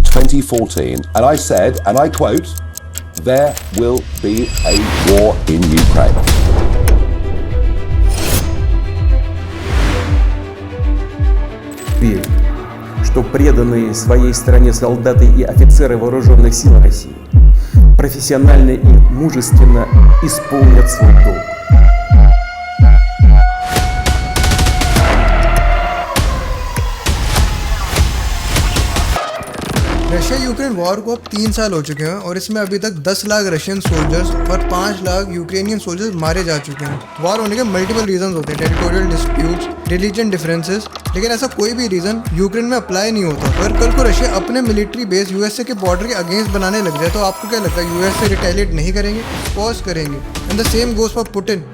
2014, and I said, and I quote, "There will be a war in Ukraine." Что преданные своей стране солдаты и офицеры вооруженных сил России профессионально и мужественно исполнят свой долг. Russia Ukraine war को अब 3 साल हो चुके हैं और इसमें अभी तक 10 लाख रशियन सोल्जर्स और 5 लाख यूक्रेनियन सोल्जर्स मारे जा चुके हैं। वॉर होने के मल्टीपल रीजंस होते हैं, टेरिटोरियल डिस्प्यूट्स, रिलीजन डिफरेंसेस, लेकिन ऐसा कोई भी रीजन यूक्रेन में अप्लाई नहीं होता। अगर कल को रशिया अपने मिलिट्री बेस यूएसए के बॉर्डर के अगेंस्ट बनाने लग जाए तो आपको क्या लगता है, यूएसए रिटेलिएट नहीं करेंगे? ऑफकोर्स करेंगे। And the same goes for Putin.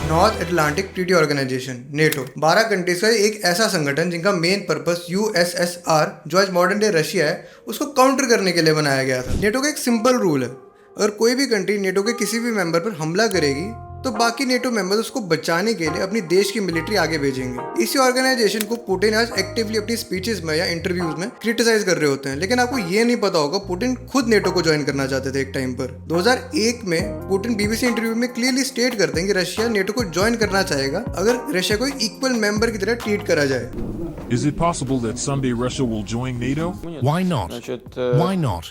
North Atlantic Treaty Organisation NATO 12 countries का एक ऐसा संगठन जिनका मेन पर्पस यूएसएसआर जो आज मॉडर्न डे रशिया है उसको काउंटर करने के लिए बनाया गया था। नेटो का एक सिंपल रूल है, अगर कोई भी कंट्री नेटो के किसी भी मेंबर पर हमला करेगी तो बाकी नेटो मेंबर्स उसको बचाने के लिए अपनी देश की मिलिट्री आगे भेजेंगे। इसी ऑर्गेनाइजेशन को पुतिन आज एक्टिवली अपनी स्पीचेस में या इंटरव्यूज में क्रिटिसाइज कर रहे होते हैं। लेकिन आपको ये नहीं पता होगा पुतिन खुद नेटो को ज्वाइन करना चाहते थे एक टाइम पर। 2001 में पुतिन बीबीसी इंटरव्यू में क्लियरली स्टेट करते हैं कि रशिया नेटो को ज्वाइन करना चाहेगा अगर रशिया को इक्वल मेंबर की तरह ट्रीट करा जाए। Is it possible that someday Russia will join NATO? Why not? Why not?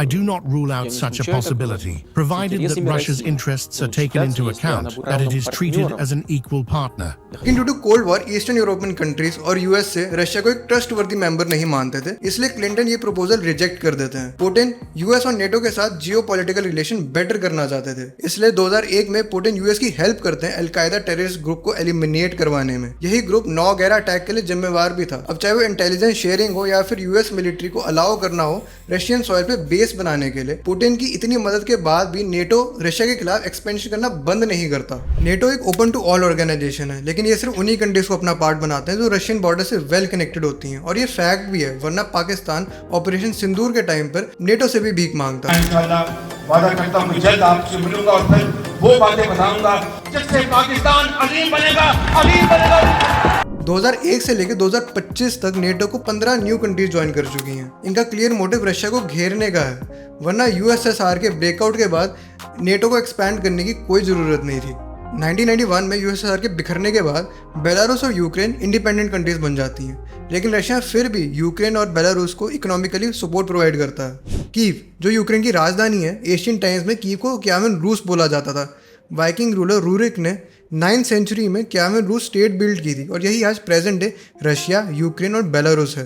I do not rule out such a possibility, provided that Russia's interests are taken into account, that it is treated as an equal partner. लेकिन due to cold war eastern European countries और US से Russia को एक trustworthy member नहीं मानते थे, इसलिए Clinton ये प्रपोजल रिजेक्ट कर देते हैं। पुतिन यूएस और नेटो के साथ जियोपॉलिटिकल रिलेशन बेटर करना चाहते थे, इसलिए 2001 में पुतिन यूएस की हेल्प करते हैं अल-कायदा टेररिस्ट ग्रुप को एलिमिनेट करवाने में। यही ग्रुप 9/11 अटैक के लिए जिम्मेवार भी था। अब चाहे वो इंटेलिजेंस शेयरिंग हो या फिर यूएस मिलिट्री को अलाउ करना हो रशियन सॉइल पे बेस बनाने के लिए, पुतिन की इतनी मदद के बाद भी नेटो रशिया के खिलाफ एक्सपेंशन करना बंद नहीं करता। नेटो एक ओपन टू ऑल ऑर्गेनाइजेशन है, लेकिन ये सिर्फ उन्हीं कंट्रीज को अपना पार्ट बनाते हैं जो रशियन बॉर्डर से वेल कनेक्टेड होती हैं। और ये फैक्ट भी है, वरना पाकिस्तान ऑपरेशन सिंदूर के टाइम पर नेटो से भी भीख मांगता है। वादा करता हूं जल्द आपसे मिलूंगा और फिर वो बातें बताऊंगा जिससे पाकिस्तान अजीम बनेगा, अजीम बनेगा। 2001 से लेकर 2025 तक नेटो को 15 न्यू कंट्रीज ज्वाइन कर चुकी हैं। इनका क्लियर मोटिव रशिया को घेरने का है, वरना यूएसएसआर के ब्रेकआउट के बाद नेटो को एक्सपैंड करने की कोई ज़रूरत नहीं थी। 1991 में यूएसएसआर के बिखरने के बाद बेलारूस और यूक्रेन इंडिपेंडेंट कंट्रीज बन जाती हैं, लेकिन रशिया फिर भी यूक्रेन और बेलारूस को इकोनॉमिकली सपोर्ट प्रोवाइड करता है। कीव जो यूक्रेन की राजधानी है, एशियन टाइम्स में कीव को क्यावन रूस बोला जाता था। वाइकिंग रूलर रूरिक ने 9th सेंचुरी में क्यावन रूस स्टेट बिल्ड की थी और यही आज प्रेजेंट डे रशिया, यूक्रेन और बेलारूस है।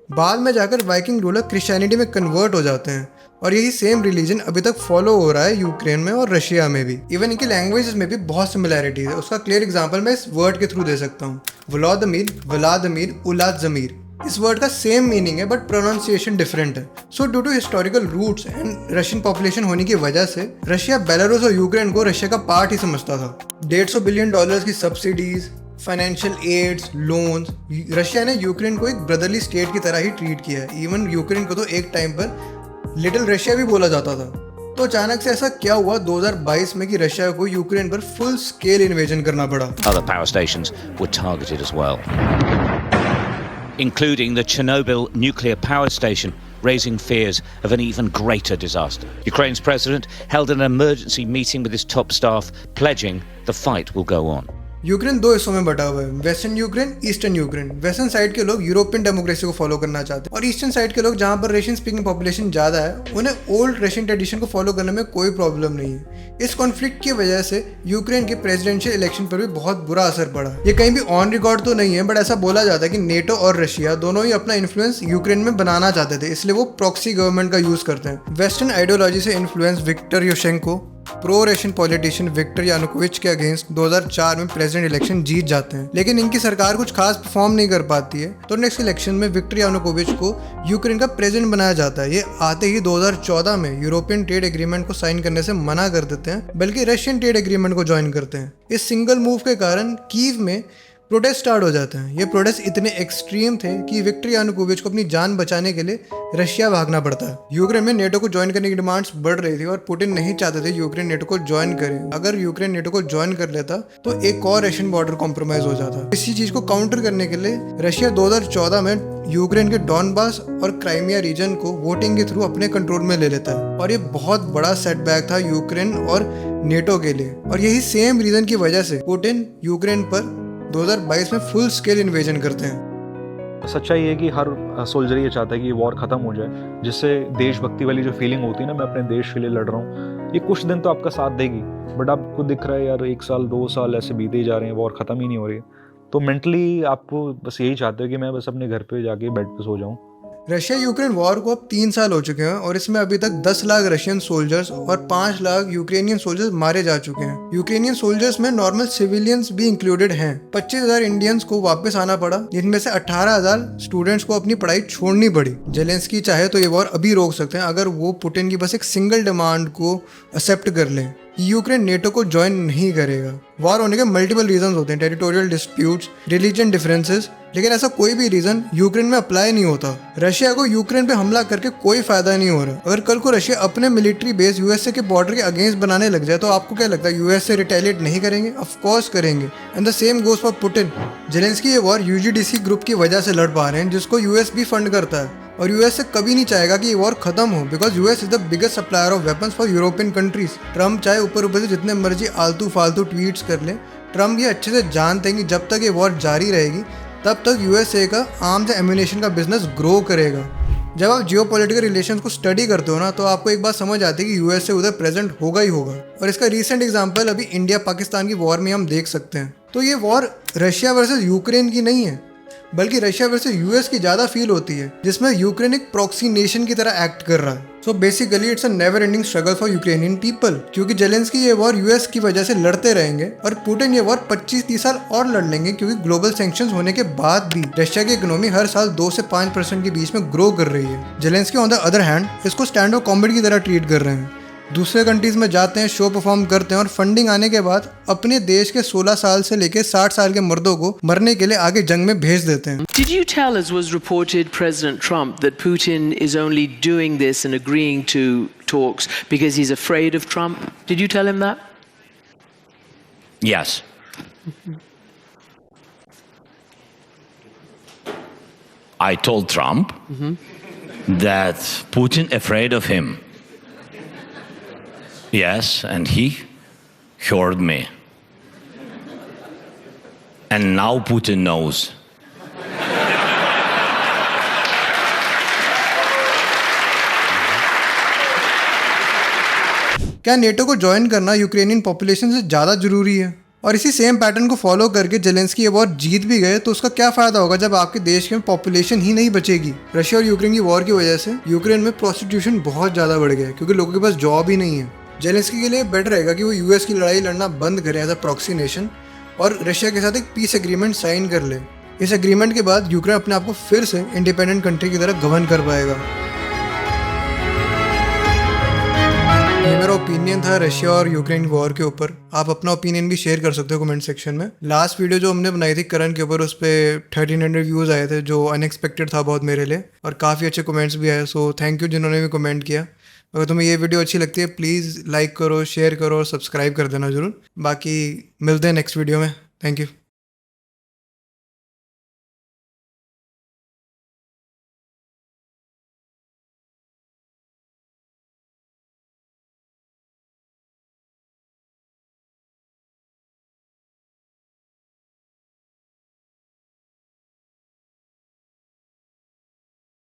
बाद में जाकर वाइकिंग रूलर क्रिश्चियनिटी में कन्वर्ट हो जाते हैं और यही सेम रिलीजन अभी तक फॉलो हो रहा है यूक्रेन में और रशिया में भी। इवन इनकी लैंग्वेजेस में भी बहुत सिमिलैरिटीज है। उसका क्लियर एग्जांपल मैं इस वर्ड के थ्रू दे सकता हूँ, व्लादिमीर, व्लादिमीर, उलाज़मीर। इस वर्ड का सेम मीनिंग है बट प्रोनाउंसिएशन डिफरेंट है। So due to historical roots and Russian population होने की वजह से रशिया बेलारूस और यूक्रेन को रशिया का पार्ट ही समझता था। $150 बिलियन की subsidies, financial aids, loans, Russia ने यूक्रेन को एक ब्रदरली स्टेट की तरह ही ट्रीट किया है। इवन यूक्रेन को तो एक टाइम पर लिटिल रशिया भी बोला जाता था। तो अचानक से ऐसा क्या हुआ 2022 में कि रशिया को यूक्रेन पर फुल स्केल इन्वेजन करना पड़ा? Other power stations were targeted as well, including the Chernobyl nuclear power station, raising fears of an even greater disaster. Ukraine's president held an emergency meeting with his top staff, pledging the fight will go on. Ukraine 2 हिस्सों में बटा हुआ है, western Ukraine, eastern Ukraine. Western side के लोग European democracy को follow करना चाहते हैं और ईस्टर्न साइड के लोग जहाँ पर रशियन स्पीकिंग पॉपुलेशन ज़्यादा है उन्हें ओल्ड रशियन ट्रेडिशन को फॉलो करने में कोई प्रॉब्लम नहीं है। इस कॉन्फ्लिक्ट की वजह से यूक्रेन के प्रेसिडेंशियल इलेक्शन पर भी बहुत बुरा असर पड़ा। ये कहीं भी ऑन रिकॉर्ड तो नहीं है बट ऐसा बोला जाता है कि नेटो और रशिया दोनों ही अपना इन्फ्लुएंस यूक्रेन में बनाना चाहते थे, इसलिए वो प्रॉक्सी गवर्नमेंट का यूज़ करते हैं। वेस्टर्न आइडियोलॉजी से influence Viktor Yushchenko pro Russian politician Viktor Yanukovych के अगेंस्ट 2004 में प्रेसिडेंट इलेक्शन जीत जाते हैं, लेकिन इनकी सरकार कुछ खास परफॉर्म नहीं कर पाती है। तो नेक्स्ट इलेक्शन में विक्टर यानुकोविच को यूक्रेन का प्रेसिडेंट बनाया जाता है। ये आते ही 2014 में यूरोपियन ट्रेड एग्रीमेंट को साइन करने से मना कर देते हैं, बल्कि रशियन ट्रेड एग्रीमेंट को ज्वाइन करते हैं। इस सिंगल मूव के कारण कीव में प्रोटेस्ट स्टार्ट हो जाते हैं। ये प्रोटेस्ट इतने एक्सट्रीम थे कि विक्टर यानुकोविच को अपनी जान बचाने के लिए रशिया भागना पड़ता है। यूक्रेन में नेटो को ज्वाइन करने की डिमांड्स बढ़ रही थी और पुतिन नहीं चाहते थे यूक्रेन नेटो को ज्वाइन करे। अगर यूक्रेन नेटो को ज्वाइन कर लेता तो एक और रशियन बॉर्डर कॉम्प्रोमाइज हो जाता। इसी चीज को काउंटर करने के लिए रशिया 2014 में यूक्रेन के डॉनबास और क्राइमिया रीजन को वोटिंग के थ्रू अपने कंट्रोल में ले लेता है और ये बहुत बड़ा सेटबैक था यूक्रेन और नेटो के लिए। और यही सेम रीजन की वजह से पुतिन यूक्रेन पर 2022 में फुल स्केल इन्वेजन करते हैं। सच्चाई है कि हर सोल्जर ये चाहता है कि ये वॉर खत्म हो जाए, जिससे देशभक्ति वाली जो फीलिंग होती है ना, मैं अपने देश के लिए लड़ रहा हूँ, ये कुछ दिन तो आपका साथ देगी, बट आपको दिख रहा है यार 1 साल 2 साल ऐसे बीते ही जा रहे हैं, वॉर खत्म ही नहीं हो रही है। तो मेंटली आपको बस यही चाहते हो कि मैं बस अपने घर पे जाके बेड पे सो जाऊँ। रशिया यूक्रेन वॉर को अब 3 साल हो चुके हैं और इसमें अभी तक 10 लाख रशियन सोल्जर्स और 5 लाख यूक्रेनियन सोल्जर्स मारे जा चुके हैं। यूक्रेनियन सोल्जर्स में नॉर्मल सिविलियंस भी इंक्लूडेड हैं। 25,000 इंडियंस को वापस आना पड़ा, जिनमें से 18,000 स्टूडेंट्स को अपनी पढ़ाई छोड़नी पड़ी। जेलेंस्की चाहे तो ये वॉर अभी रोक सकते हैं अगर वो पुतिन की बस एक सिंगल डिमांड को एक्सेप्ट कर लें। यूक्रेन नेटो को ज्वाइन नहीं करेगा। वॉर होने के मल्टीपल रीजंस होते हैं, टेरिटोरियल डिस्प्यूट्स, रिलीजन डिफरेंसेस, लेकिन ऐसा कोई भी रीजन यूक्रेन में अप्लाई नहीं होता। रशिया को यूक्रेन पे हमला करके कोई फायदा नहीं हो रहा। अगर कल को रशिया अपने मिलिट्री बेस यूएसए के बॉर्डर के अगेंस्ट बनाने लग जाए तो आपको क्या लगता है यूएसए रिटेलिएट नहीं करेंगे? ऑफ कोर्स करेंगे। And the same goes for Putin. Zelensky ये वॉर यूजीडीसी ग्रुप की वजह से लड़ पा रहे हैं, जिसको यूएस भी फंड करता है, और यूएस से कभी नहीं चाहेगा कि ये वॉर खत्म हो, because US is the biggest supplier of weapons for European countries. Trump चाहे ऊपर से जितने मर्जी आलतू फालतू ट्वीट्स कर ले, ट्रम्प ये अच्छे से जानते हैं कि जब तक ये वॉर जारी रहेगी तब तक यूएसए का आर्म्स एंड एम्यूनेशन का बिजनेस ग्रो करेगा। जब आप जियोपॉलिटिकल रिलेशंस को स्टडी करते हो ना, तो आपको एक बात समझ आती है कि यूएसए उधर प्रेजेंट होगा ही होगा। और इसका रीसेंट एग्जांपल अभी इंडिया पाकिस्तान की वॉर में हम देख सकते हैं। तो ये वॉर रशिया वर्सेस यूक्रेन की नहीं है, बल्कि रशिया वर्सेस यूएस की ज़्यादा फील होती है, जिसमें यूक्रेन एक प्रॉक्सी नेशन की तरह एक्ट कर रहा है। So basically it's a never ending struggle for Ukrainian people, क्योंकि जेलेंस्की ये वॉर यूएस की वजह से लड़ते रहेंगे और पुतिन ये वॉर 25-30 साल और लड़ लेंगे, क्योंकि ग्लोबल सैंक्शंस होने के बाद भी रशिया की इकोनॉमी हर साल 2 से 5% के बीच में ग्रो कर रही है। Zelensky on the other hand इसको स्टैंड ऑफ कॉमेडी की तरह ट्रीट कर रहे हैं। दूसरे कंट्रीज में जाते हैं, शो परफॉर्म करते हैं और फंडिंग आने के बाद अपने देश के 16 साल से लेकर 60 साल के मर्दों को मरने के लिए आगे जंग में भेज देते हैं। Did you tell, as was reported, President Trump, that Putin is only doing this and agreeing to talks because he's afraid of Trump? Did you tell him that? Yes. I told Trump that Putin afraid of him. Yes, and he heard me. And now Putin knows. क्या NATO को join करना Ukrainian population से ज़्यादा जरूरी है? और इसी same pattern को फॉलो करके जेलेंस्की ये वॉर जीत भी गए तो उसका क्या फ़ायदा होगा जब आपके देश में पॉपुलेशन ही नहीं बचेगी? रशिया और यूक्रेन की वॉर की वजह से यूक्रेन में प्रोस्टिट्यूशन बहुत ज़्यादा बढ़ गया है, क्योंकि लोगों के पास जॉब ही नहीं है। जेलेंस्की के लिए बेटर रहेगा कि वो यूएस की लड़ाई लड़ना बंद करे एज अ प्रॉक्सी नेशन और रशिया के साथ एक पीस एग्रीमेंट साइन कर ले। इस एग्रीमेंट के बाद यूक्रेन अपने आप को फिर से इंडिपेंडेंट कंट्री की तरह गवर्न कर पाएगा। ये मेरा ओपिनियन था रशिया और यूक्रेन वॉर के ऊपर। आप अपना ओपिनियन भी शेयर कर सकते हो कमेंट सेक्शन में। लास्ट वीडियो जो हमने बनाई थी करण के ऊपर, उस पर 1300 व्यूज़ आए थे, जो अनएक्सपेक्टेड था बहुत मेरे लिए, और काफ़ी अच्छे कमेंट्स भी आए। सो थैंक यू जिन्होंने भी कमेंट किया। अगर तुम्हें ये वीडियो अच्छी लगती है प्लीज़ लाइक करो, शेयर करो और सब्सक्राइब कर देना ज़रूर। बाकी मिलते हैं नेक्स्ट वीडियो में। Thank you.